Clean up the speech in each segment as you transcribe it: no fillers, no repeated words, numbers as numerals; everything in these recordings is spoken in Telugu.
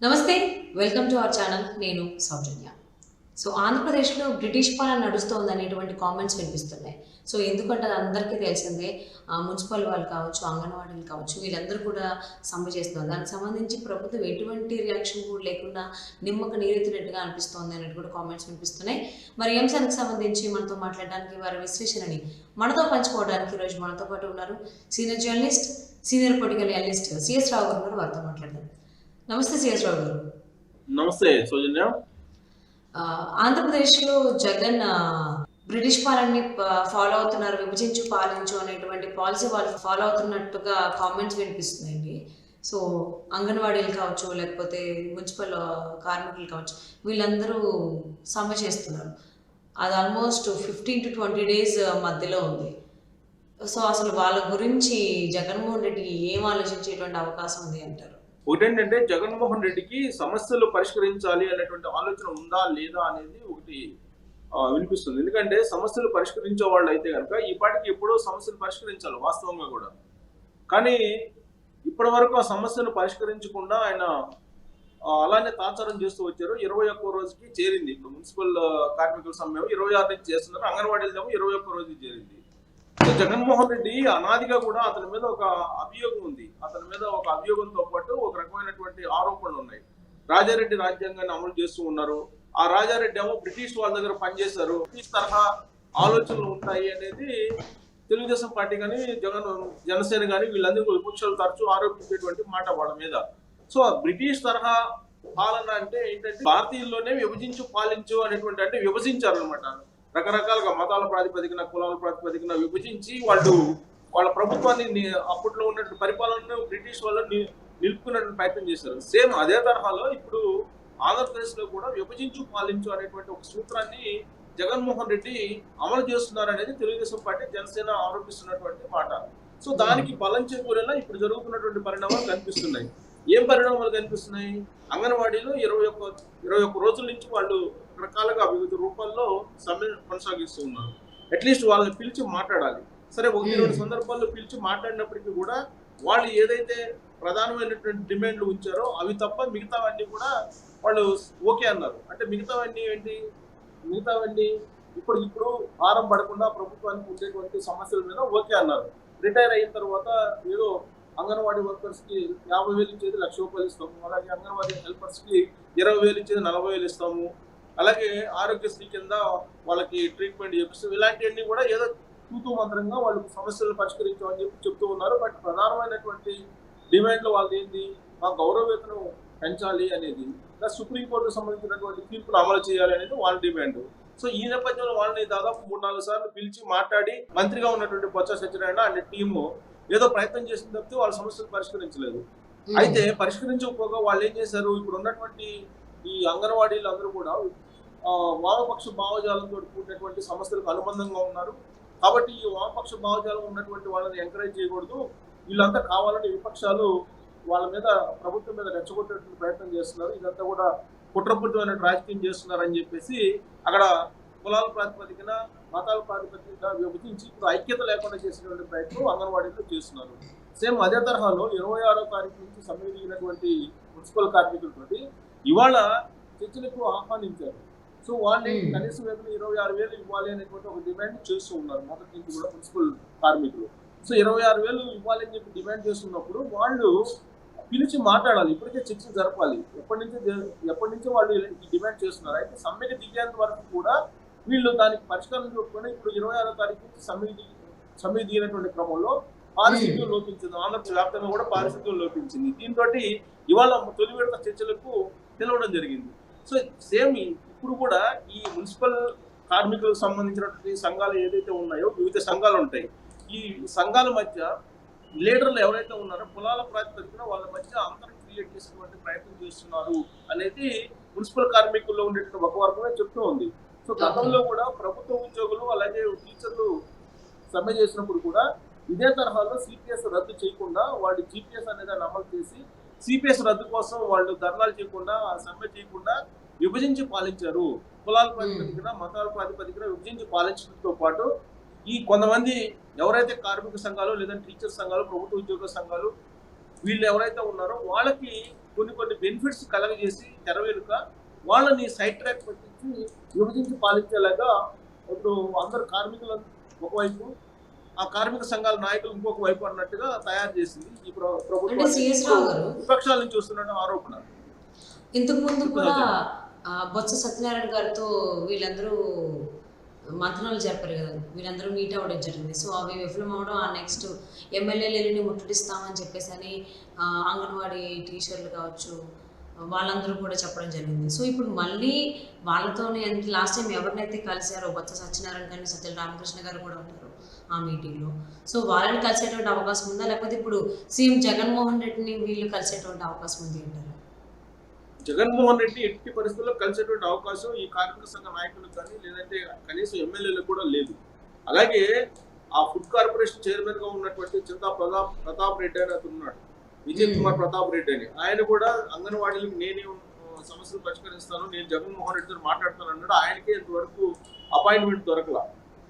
నమస్తే. Welcome to our channel. నేను సౌజన్య. ఆంధ్రప్రదేశ్‌లో బ్రిటిష్ పాలన నడుస్తోందనేటువంటి కామెంట్స్ వినిపిస్తున్నాయి. ఎందుకంటే అది అందరికీ తెలిసిందే. మున్సిపల్ వాళ్ళు కావచ్చు, అంగన్వాడీలు కావచ్చు, వీళ్ళందరూ కూడా సమ్మె చేస్తున్నారు. దానికి సంబంధించి ప్రభుత్వం ఎటువంటి రియాక్షన్ కూడా లేకుండా నిమ్మకు నీరెత్తినట్టుగా అనిపిస్తోంది అన్నట్టు కూడా కామెంట్స్ వినిపిస్తున్నాయి. మరి ఈ అంశానికి సంబంధించి మనతో మాట్లాడడానికి వారి విశ్లేషణని మనతో పంచుకోవడానికి ఈరోజు మనతో పాటు ఉన్నారు senior journalist, senior political analyst CS Rao garu ఉన్నారు. వారితో మాట్లాడదాం. నమస్తే సిఎస్ రావు గారు. నమస్తే సౌజన్య. ఆంధ్రప్రదేశ్‌లో జగన్ బ్రిటిష్ పాలనని ఫాలో అవుతున్నారు. విభజించు, పాలించు అనేటువంటి పాలసీ వాళ్ళు ఫాలో అవుతున్నట్టుగా కామెంట్స్ వినిపిస్తున్నాయండి. సో, అంగన్వాడీలు కావచ్చు, లేకపోతే మున్సిపల్ కార్మికులు కావచ్చు, వీళ్ళందరూ సమ్మె చేస్తున్నారు. అది ఆల్మోస్ట్ 15-20 డేస్ మధ్యలో ఉంది. అసలు వాళ్ళ గురించి జగన్మోహన్ రెడ్డి ఏం ఆలోచించేటువంటి అవకాశం ఉంది అంటారు? ఒకటేంటంటే జగన్మోహన్ రెడ్డికి సమస్యలు పరిష్కరించాలి అనేటువంటి ఆలోచన ఉందా లేదా అనేది ఒకటి వినిపిస్తుంది. ఎందుకంటే సమస్యలు పరిష్కరించే వాళ్ళు అయితే కనుక ఈ పాటికి ఎప్పుడో సమస్యలు పరిష్కరించాలి వాస్తవంగా కూడా. కానీ ఇప్పటి వరకు ఆ సమస్యను పరిష్కరించకుండా ఆయన అలానే తాత్సారం చేస్తూ వచ్చారు. 21 రోజుకి చేరింది. ఇప్పుడు మున్సిపల్ కార్మికుల సమ్మె 26 నుంచి చేస్తున్నారు. అంగన్వాడీలు 21 రోజుకి చేరింది. జగన్మోహన్ రెడ్డి అనాదిగా కూడా అతని మీద ఒక అభియోగం ఉంది. అతని మీద ఒక అభియోగంతో పాటు ఒక రకమైనటువంటి ఆరోపణలు ఉన్నాయి. రాజారెడ్డి రాజ్యాంగాన్ని అమలు చేస్తూ ఉన్నారు. ఆ రాజారెడ్డి ఏమో బ్రిటిష్ వాళ్ళ దగ్గర పనిచేశారు. బ్రిటిష్ తరహా ఆలోచనలు ఉంటాయి అనేది తెలుగుదేశం పార్టీ కానీ జనసేన కానీ వీళ్ళందరూ విపక్షాలు తరచూ ఆరోపించేటువంటి మాట వాళ్ళ మీద. సో బ్రిటిష్ తరహా పాలన అంటే ఏంటంటే భారతీయుల్లోనే విభజించు పాలించు అనేటువంటి అంటే విభజించారు అనమాట. రకరకాలుగా మతాల ప్రాతిపదికన, కులాల ప్రాతిపదికన విభజించి వాళ్ళ ప్రభుత్వాన్ని అప్పట్లో ఉన్నటువంటి పరిపాలనను బ్రిటిష్ వాళ్ళు నిలుపుకునేటువంటి ప్రయత్నం చేశారు. సేమ్ అదే తరహాలో ఇప్పుడు ఆంధ్రప్రదేశ్ లో కూడా విభజించు పాలించు అనేటువంటి ఒక సూత్రాన్ని జగన్మోహన్ రెడ్డి అమలు చేస్తున్నారు అనేది తెలుగుదేశం పార్టీ, జనసేన ఆరోపిస్తున్నటువంటి మాట. సో దానికి బలం చేకూరేలా ఇప్పుడు జరుగుతున్నటువంటి పరిణామాలు కనిపిస్తున్నాయి. ఏం పరిణామాలు కనిపిస్తున్నాయి? అంగన్వాడీలో 21 రోజుల నుంచి వాళ్ళు రకాలుగా వివిధ రూపాల్లో సమ్మె కొనసాగిస్తూ ఉన్నారు. అట్లీస్ట్ వాళ్ళని పిలిచి మాట్లాడాలి. సరే 1-2 సందర్భాల్లో పిలిచి మాట్లాడినప్పటికీ కూడా వాళ్ళు ఏదైతే ప్రధానమైనటువంటి డిమాండ్లు ఉంచారో అవి తప్ప మిగతావన్నీ కూడా వాళ్ళు ఓకే అన్నారు. అంటే మిగతావన్నీ ఏంటి? మిగతావన్నీ ఇప్పుడు భారం పడకుండా ప్రభుత్వానికి ఉండేటువంటి సమస్యల మీద ఓకే అన్నారు. రిటైర్ అయిన తర్వాత ఏదో అంగన్వాడీ వర్కర్స్ కి 50,000 ఇచ్చేది 1,00,000 రూపాయలు ఇస్తాము. అలాగే అంగన్వాడీ హెల్పర్స్ కి 20,000 ఇచ్చేది 40,000 ఇస్తాము. అలాగే ఆరోగ్యశ్రీ కింద వాళ్ళకి ట్రీట్మెంట్ చేపిస్తాం. ఇలాంటివన్నీ కూడా ఏదో తూతూ మంత్రంగా వాళ్ళకి సమస్యలు పరిష్కరించామని చెప్తూ ఉన్నారు. బట్ ప్రధానమైనటువంటి డిమాండ్లు వాళ్ళది ఏంటి? మా గౌరవ వేతనం పెంచాలి అనేది, ఇంకా సుప్రీంకోర్టుకు సంబంధించినటువంటి తీర్పులు అమలు చేయాలి అనేది వాళ్ళ డిమాండ్. సో ఈ నేపథ్యంలో వాళ్ళని దాదాపు 3-4 సార్లు పిలిచి మాట్లాడి మంత్రిగా ఉన్నటువంటి బొత్స సత్యనారాయణ అనే టీము ఏదో ప్రయత్నం చేసిన తప్పితే వాళ్ళ సమస్యలు పరిష్కరించలేదు. అయితే పరిష్కరించకపోగా వాళ్ళు ఏం చేశారు? ఇప్పుడు ఉన్నటువంటి ఈ అంగన్వాడీలు అందరూ కూడా వామపక్ష భావజాలంతో కూడినటువంటి సమస్యలకు అనుబంధంగా ఉన్నారు. కాబట్టి ఈ వామపక్ష భావజాలం ఉన్నటువంటి వాళ్ళని ఎంకరేజ్ చేయకూడదు. వీళ్ళంతా కావాలని విపక్షాలు వాళ్ళ మీద, ప్రభుత్వం మీద రెచ్చగొట్టేటువంటి ప్రయత్నం చేస్తున్నారు. ఇదంతా కూడా కుట్రపుట్టమైన రాజకీయం చేస్తున్నారని చెప్పేసి అక్కడ కులాల ప్రాతిపదికన, మతాల ప్రాతిపదికన విభజించి ఇప్పుడు ఐక్యత లేకుండా చేసినటువంటి ప్రయత్నం అంగన్వాడీలో చేస్తున్నారు. సేమ్ అదే తరహాలో 26వ తారీఖు నుంచి సమ్మె దిగినటువంటి మున్సిపల్ కార్మికులతోటి ఇవాళ చర్చలకు ఆహ్వానించారు. సో వాళ్ళని కనీస వేతనం 26,000 ఇవ్వాలి అనేటువంటి ఒక డిమాండ్ చేస్తూ ఉన్నారు మొదటి నుంచి కూడా మున్సిపల్ కార్మికులు. సో 26,000 ఇవ్వాలి అని చెప్పి డిమాండ్ చేస్తున్నప్పుడు వాళ్ళు పిలిచి మాట్లాడాలి. ఇప్పటికే చర్చలు జరపాలి. ఎప్పటి నుంచో వాళ్ళు ఈ డిమాండ్ చేస్తున్నారు. అయితే సమ్మెకి దిగేంత వరకు కూడా వీళ్ళు దానికి పరిష్కారం చూడకుండా ఇప్పుడు 26వ తారీఖు నుంచి సమ్మె దిగినటువంటి క్రమంలో పారిశుద్ధ్యం లోపించింది. ఆంధ్రప్రదేశ్ వ్యాప్తంగా కూడా పారిశుద్ధ్యం లోపించింది. దీంతో ఇవాళ తొలి విడత చర్చలకు పిలవడం జరిగింది. సో సేమ్ ఇప్పుడు కూడా ఈ మున్సిపల్ కార్మికులకు సంబంధించినటువంటి సంఘాలు ఏదైతే ఉన్నాయో, వివిధ సంఘాలు ఉంటాయి. ఈ సంఘాల మధ్య లీడర్లు ఎవరైతే ఉన్నారో కులాల ప్రాతిపదికన వాళ్ళ మధ్య అంతరం క్రియేట్ చేసేటువంటి ప్రయత్నం చేస్తున్నారు అనేది మున్సిపల్ కార్మికుల్లో ఉండేటువంటి ఒక వర్గమే చెప్తూ ఉంది. సో గతంలో కూడా ప్రభుత్వ ఉద్యోగులు అలాగే టీచర్లు సమ్మె చేసినప్పుడు కూడా ఇదే తరహాలో సిపిఎస్ రద్దు చేయకుండా వాళ్ళు జిపిఎస్ అనేది అమలు చేసి సిపిఎస్ రద్దు కోసం వాళ్ళు ధర్నాలు చేయకుండా, సమ్మె చేయకుండా విభజించి పాలించారు. కులాల ప్రాతిపదికన, మతాల ప్రాతిపదికన విభజించి పాలించడంతో పాటు ఈ కొంతమంది ఎవరైతే కార్మిక సంఘాలు, లేదంటే టీచర్ సంఘాలు, ప్రభుత్వ ఉద్యోగ సంఘాలు వీళ్ళు ఎవరైతే ఉన్నారో వాళ్ళకి కొన్ని బెనిఫిట్స్ కలగజేసి తెర వెనుక వాళ్ళని సైడ్ ట్రాక్ పట్టించి విభజించి పాలించేలాగా ఇప్పుడు అందరు కార్మికులు ఒకవైపు, ఆ కార్మిక సంఘాల నాయకులు ఇంకొక వైపు అన్నట్టుగా తయారు చేసింది ఈ అంటే ప్రభుత్వం సిఎస్ రావు గారు విపక్షాల నుంచి వస్తున్న ఆరోపణ. ఇంతకు ముందు కూడా బొత్స సత్యనారాయణ గారితో వీళ్ళందరూ మంత్రాలు జరిపారు కదా, వీళ్ళందరూ మీట్ అవ్వడం జరిగింది. సో అవి విఫలం అవడం, ఆ నెక్స్ట్ ఎమ్మెల్యేలని ముట్టడిస్తామని చెప్పేసి అని అంగన్వాడీ టీచర్లు కావచ్చు వాళ్ళందరూ కూడా చెప్పడం జరిగింది. సో ఇప్పుడు మళ్ళీ వాళ్ళతోనే అంటే లాస్ట్ టైం ఎవరినైతే కలిశారో బొత్స సత్యనారాయణ గారిని, సత్యల రామకృష్ణ గారు కూడా ఉంటారు ఆ మీటింగ్లో. సో వాళ్ళని కలిసేటువంటి అవకాశం ఉందా, లేకపోతే ఇప్పుడు సీఎం జగన్మోహన్ రెడ్డిని వీళ్ళు కలిసేటువంటి అవకాశం ఉంది అంటారు? జగన్మోహన్ రెడ్డి ఎట్టి పరిస్థితుల్లో కలిసేటువంటి అవకాశం ఈ కార్మిక సంఘ నాయకులకు కానీ లేదంటే కనీసం ఎమ్మెల్యేలకు కూడా లేదు. అలాగే ఆ ఫుడ్ కార్పొరేషన్ చైర్మన్ గా ఉన్నటువంటి చింతా ప్రతాప్ రెడ్డి అని అతను ఉన్నాడు, విజయ్ కుమార్ ప్రతాప్ రెడ్డి అని. ఆయన కూడా అంగన్వాడీలకు నేనే సమస్యలు పరిష్కరిస్తాను, నేను జగన్మోహన్ రెడ్డితో మాట్లాడతాను అన్నాడు. ఆయనకే ఇంతవరకు అపాయింట్మెంట్ దొరకలా.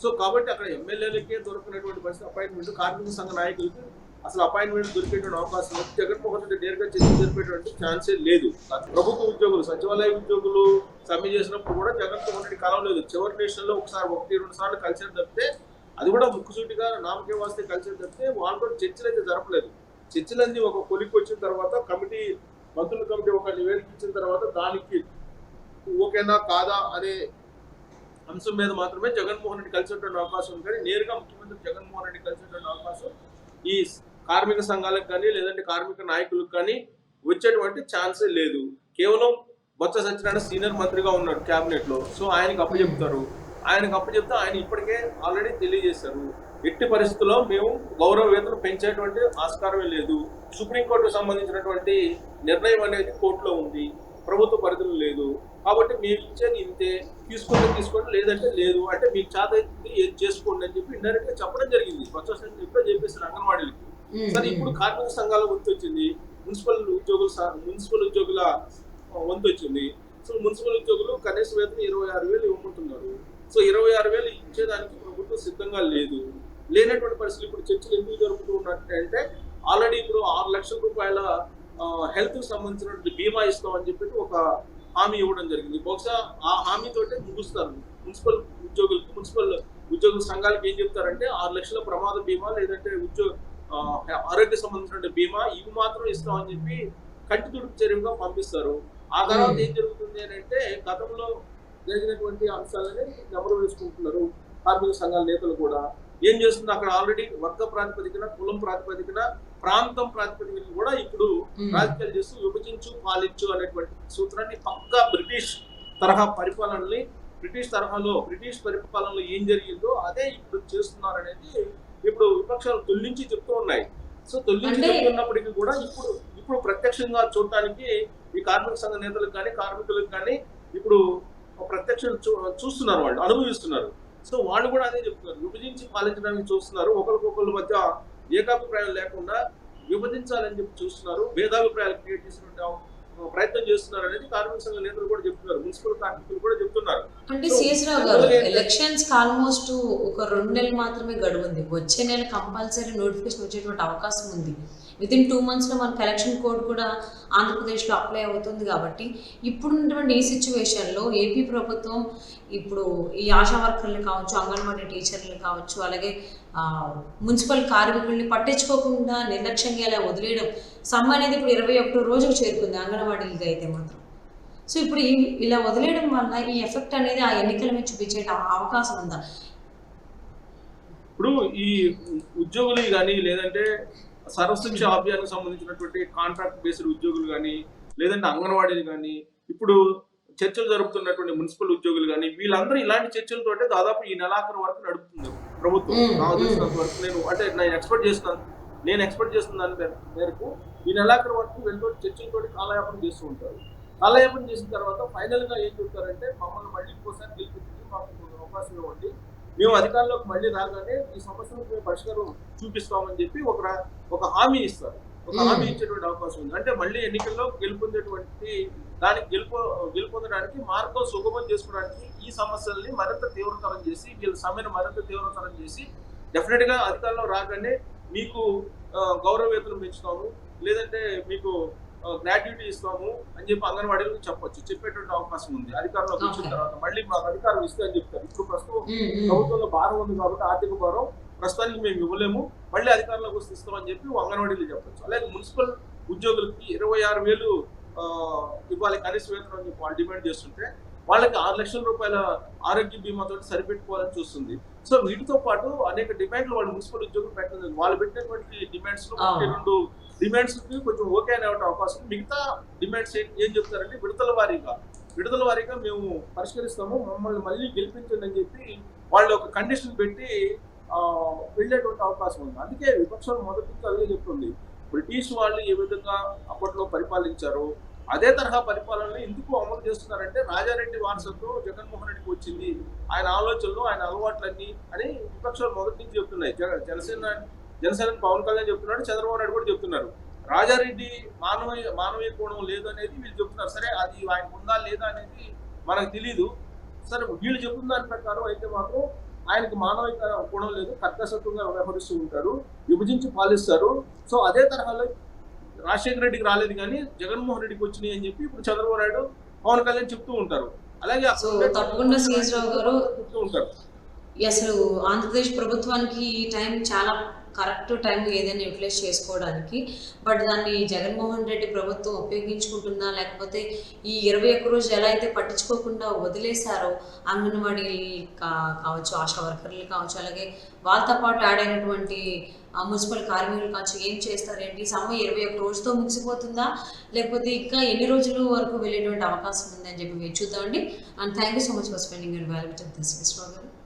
సో కాబట్టి అక్కడ ఎమ్మెల్యేలకే దొరకనటువంటి పరిస్థితి అపాయింట్మెంట్, కార్మిక సంఘ నాయకులకి అసలు అపాయింట్మెంట్ దొరికేటువంటి అవకాశం లేదు. జగన్మోహన్ రెడ్డి నేరుగా చర్చ జరిపేటువంటి ఛాన్సే లేదు. ప్రభుత్వ ఉద్యోగులు, సచివాలయ ఉద్యోగులు సమ్మె చేసినప్పుడు కూడా జగన్మోహన్ రెడ్డి కలవలేదు. చివరి నేషన్లో ఒకసారి 1-2 సార్లు కలిసి తప్పితే, అది కూడా ముక్కుసూటిగా నామకే వాస్తే కలిసి తప్పితే వాళ్ళతో చర్చలు అయితే జరపలేదు. చర్చలన్నీ ఒక కొలికి వచ్చిన తర్వాత మంత్రుల కమిటీ ఒక నివేదిక ఇచ్చిన తర్వాత దానికి ఓకేనా కాదా అనే అంశం మీద మాత్రమే జగన్మోహన్ రెడ్డి కలిసేటువంటి అవకాశం ఉంది. కానీ నేరుగా ముఖ్యమంత్రి జగన్మోహన్ రెడ్డి కలిసేటువంటి అవకాశం ఈ కార్మిక సంఘాలకు కానీ లేదంటే కార్మిక నాయకులకు కానీ వచ్చేటువంటి ఛాన్సే లేదు. కేవలం బొత్స సత్యనారాయణ సీనియర్ మంత్రిగా ఉన్నాడు క్యాబినెట్ లో. సో ఆయనకు అప్పచెప్తారు. ఆయనకు అప్పచెప్తే ఆయన ఇప్పటికే ఆల్రెడీ తెలియజేశారు, ఎట్టి పరిస్థితుల్లో మేము గౌరవ వేతనం పెంచేటువంటి ఆస్కారమే లేదు. సుప్రీంకోర్టుకు సంబంధించినటువంటి నిర్ణయం అనేది కోర్టులో ఉంది, ప్రభుత్వ పరిధిలో లేదు. కాబట్టి మీరు ఇచ్చేది ఇంతే, తీసుకోండి లేదంటే లేదు, అంటే మీకు చేత ఏది చేసుకోండి అని చెప్పి ఇండైరెక్ట్ గా చెప్పడం జరిగింది. ఎప్పుడో చెప్పేసారు అంగన్వాడీలకి. సరే ఇప్పుడు కార్మిక సంఘాల వంతు వచ్చింది, మున్సిపల్ ఉద్యోగుల వంతు వచ్చింది. సో మున్సిపల్ ఉద్యోగులు కనీస వేతనం 26,000 ఇవ్వమంటున్నారు. సో 26,000 ఇచ్చేదానికి ప్రభుత్వం సిద్ధంగా లేనటువంటి పరిస్థితులు ఇప్పుడు చర్చలు ఎందుకు జరుగుతూ ఉన్నట్టంటే, ఆల్రెడీ ఇప్పుడు 6 లక్షల రూపాయల హెల్త్ కు సంబంధించినటువంటి బీమా ఇస్తామని చెప్పి ఒక హామీ ఇవ్వడం జరిగింది. బహుశా ఆ హామీతోటే ముగుస్తారు. మున్సిపల్ ఉద్యోగుల సంఘాలకు ఏం చెప్తారంటే 6 లక్షల ప్రమాద బీమా లేదంటే ఆరోగ్య సంబంధించిన బీమా ఇవి మాత్రం ఇస్తామని చెప్పి కంటి తుడుపు చర్యగా పంపిస్తారు. ఆ తర్వాత ఏం జరుగుతుంది అని అంటే, గతంలో జరిగినటువంటి అంశాలని నెమరు వేసుకుంటున్నారు కార్మిక సంఘాల నేతలు కూడా. ఏం చేస్తుంది, అక్కడ ఆల్రెడీ వర్గ ప్రాతిపదికన, కులం ప్రాతిపదికన, ప్రాంతం ప్రాతిపదికన కూడా ఇప్పుడు రాజకీయాలు చేస్తూ విభజించు పాలించు అనేటువంటి సూత్రాన్ని పక్కా బ్రిటిష్ పరిపాలనలో ఏం జరిగిందో అదే ఇప్పుడు చేస్తున్నారు అనేది ఇప్పుడు విపక్షాలు తొలగించి చెప్తూ ఉన్నాయి. సో తొలగించి చెప్తున్నప్పటికీ కూడా ఇప్పుడు ప్రత్యక్షంగా చూడటానికి ఈ కార్మిక సంఘ నేతలకు కానీ కార్మికులకు కానీ ఇప్పుడు ప్రత్యక్షం చూస్తున్నారు, వాళ్ళు అనుభవిస్తున్నారు. సో వాళ్ళు కూడా అదే చెప్తున్నారు, విభజించి పాలించడానికి చూస్తున్నారు. ఒకరికొకరి మధ్య ఏకాభిప్రాయం లేకుండా విభజించాలని చెప్పి చూస్తున్నారు, భేదాభిప్రాయాలు క్రియేట్ చేసినట్టు ప్రయత్నం చేస్తున్నారు అనేది కార్మిక సంఘ నేతలు కూడా చెప్తున్నారు, మున్సిపల్ కార్మికులు కూడా చెప్తున్నారు. అంటే సిఎస్ రావు గారు, ఎలక్షన్స్ ఆల్మోస్ట్ ఒక 2 నెలలు మాత్రమే గడువు ఉంది. వచ్చే నెల కంపల్సరీ నోటిఫికేషన్ వచ్చేటువంటి అవకాశం ఉంది. వితిన్ 2 monthsలో మనకు ఎలక్షన్ కోడ్ కూడా ఆంధ్రప్రదేశ్లో అప్లై అవుతుంది. కాబట్టి ఇప్పుడున్నటువంటి ఈ సిచ్యువేషన్లో ఏపీ ప్రభుత్వం ఇప్పుడు ఈ ఆశా వర్కర్లు కావచ్చు, అంగన్వాడీ టీచర్లు కావచ్చు, అలాగే మున్సిపల్ కార్మికుల్ని పట్టించుకోకుండా నిర్లక్ష్యంగా ఇలా వదిలేయడం, సమ్మె అనేది ఇప్పుడు 21వ రోజుకు చేరుకుంది అంగన్వాడీలకి అయితే మాత్రం. సో ఇప్పుడు ఇలా వదిలేయడం వల్ల ఈ ఎఫెక్ట్ అనేది ఆ ఎన్నికల మీద చూపించే అవకాశం ఉందా? ఇప్పుడు ఈ ఉద్యోగులు కానీ లేదంటే సర్వశిక్ష అభియానికి సంబంధించినటువంటి కాంట్రాక్ట్ బేస్డ్ ఉద్యోగులు కానీ లేదంటే అంగన్వాడీలు కానీ ఇప్పుడు చర్చలు జరుపుతున్నటువంటి మున్సిపల్ ఉద్యోగులు కానీ వీళ్ళందరూ ఇలాంటి చర్చలతోటే దాదాపు ఈ నెలాఖరు వరకు నడుపుతుంది ప్రభుత్వం. నాకు తెలిసినంత వరకు నేను ఎక్స్పెక్ట్ చేస్తున్న దాని మేరకు ఈ నెలాఖరు వరకు వీళ్ళతో చర్చలతోటి కాలయాపన చేస్తూ ఉంటారు. కాలయాపన చేసిన తర్వాత ఫైనల్ గా ఏం చెప్తారంటే, మమ్మల్ని మళ్ళీ ఇంకోసారి గెలిపించి మాకు అవకాశం ఇవ్వండి, మేము అధికారంలోకి మళ్ళీ రాగానే ఈ సమస్యలకు మేము పరిష్కారం చూపిస్తామని చెప్పి ఒక హామీ ఇస్తారు. ఒక హామీ ఇచ్చేటువంటి అవకాశం ఉంది. అంటే మళ్ళీ ఎన్నికల్లో గెలుపొందేటువంటి దానికి గెలుపొందడానికి మార్గం సుగమం చేసుకోవడానికి ఈ సమస్యల్ని మరింత తీవ్రతరం చేసి, వీళ్ళ సమ్మెను మరింత తీవ్రతరం చేసి డెఫినెట్ గా అధికారంలో రాగానే మీకు గౌరవ వేతనం పెంచుతాము, లేదంటే మీకు గ్రాడ్యుటీ ఇస్తాము అని చెప్పి అంగన్వాడీలకు చెప్పొచ్చు, చెప్పేటువంటి అవకాశం ఉంది. అధికారంలోకి వచ్చిన ఓకే. తర్వాత మళ్ళీ మాకు అధికారం ఇస్తే అని చెప్తారు. ఇప్పుడు ప్రస్తుతం ఉమ్, ఉమ్. ప్రభుత్వంలో భారం ఉంది కాబట్టి ఆర్థిక భారం ప్రస్తుతానికి మేము ఇవ్వలేము, మళ్ళీ అధికారంలోకి వస్తే ఇస్తామని చెప్పి అంగన్వాడీలు చెప్పొచ్చు. అలాగే మున్సిపల్ ఉద్యోగులకి 26,000 ఇవ్వాలి కనీస వేతనం అని చెప్పి వాళ్ళు డిమాండ్ చేస్తుంటే వాళ్ళకి 6 లక్షల రూపాయల ఆరోగ్య బీమాతో సరిపెట్టుకోవాలని చూస్తుంది. సో వీటితో పాటు అనేక డిమాండ్లు వాళ్ళు మున్సిపల్ ఉద్యోగులు పెట్టలేదు. వాళ్ళు పెట్టినటువంటి డిమాండ్స్ లో అవును. 2 డిమాండ్స్ కి కొంచెం ఓకే అనే అవకాశం ఉంది. మిగతా డిమాండ్స్ ఏం చెప్తారంటే విడుదల వారీగా మేము పరిష్కరిస్తాము, మమ్మల్ని మళ్ళీ గెలిపించండి అని చెప్పి వాళ్ళు ఒక కండిషన్ పెట్టి వెళ్ళేటువంటి అవకాశం ఉంది. అందుకే విపక్షాలు మొదటి నుంచి అదే చెప్తుంది, బ్రిటిష్ వాళ్ళు ఏ విధంగా అప్పట్లో పరిపాలించారో అదే తరహా పరిపాలనని ఎందుకు అమలు చేస్తున్నారంటే రాజారెడ్డి వారసత్వం జగన్మోహన్ రెడ్డికి వచ్చింది, ఆయన ఆలోచనలు ఆయన అలవాట్లన్నీ అని విపక్షాలు మొదటి నుంచి చెప్తున్నాయి. జనసేన పవన్ కళ్యాణ్ చెప్తున్నాడు, చంద్రబాబు నాయుడు కూడా చెప్తున్నారు. రాజారెడ్డి మానవీయ కోణం లేదు అనేది వీళ్ళు చెప్తున్నారు. సరే అది ఆయనకు ఉందా లేదా అనేది మనకు తెలీదు. సరే వీళ్ళు చెప్తున్న దాని ప్రకారం అయితే మాత్రం ఆయనకు మానవిక కోణం లేదు, కర్కశత్వంగా వ్యవహరిస్తూ ఉంటారు, విభజించి పాలిస్తారు. సో అదే తరహాలో రాజశేఖర రెడ్డికి రాలేదు కానీ జగన్మోహన్ రెడ్డికి వచ్చినాయి అని చెప్పి ఇప్పుడు చంద్రబాబు నాయుడు పవన్ కళ్యాణ్ చెప్తూ ఉంటారు. అలాగే సో తప్పకుండా సిఎస్ రావు గారు, చెప్తూ ఉంటారు. అసలు ఆంధ్రప్రదేశ్ ప్రభుత్వానికి ఈ టైం చాలా కరెక్ట్ టైం ఏదైనా యూటిలైజ్ చేసుకోవడానికి. బట్ దాన్ని జగన్మోహన్ రెడ్డి ప్రభుత్వం ఉపయోగించుకుంటుందా, లేకపోతే ఈ 21 రోజులు ఎలా అయితే పట్టించుకోకుండా వదిలేశారో అంగన్వాడీ కావచ్చు, ఆశా వర్కర్లు కావచ్చు, అలాగే వాళ్ళతో పాటు యాడ్ అయినటువంటి మున్సిపల్ కార్మికులు కావచ్చు, ఏం చేస్తారేంటి, సమ్మె 21 రోజుతో ముగిసిపోతుందా, లేకపోతే ఇంకా ఎన్ని రోజుల వరకు వెళ్ళేటువంటి అవకాశం ఉంది అని చెప్పి వేచి చూద్దామండి. And thank you so much for spending your valuable time this.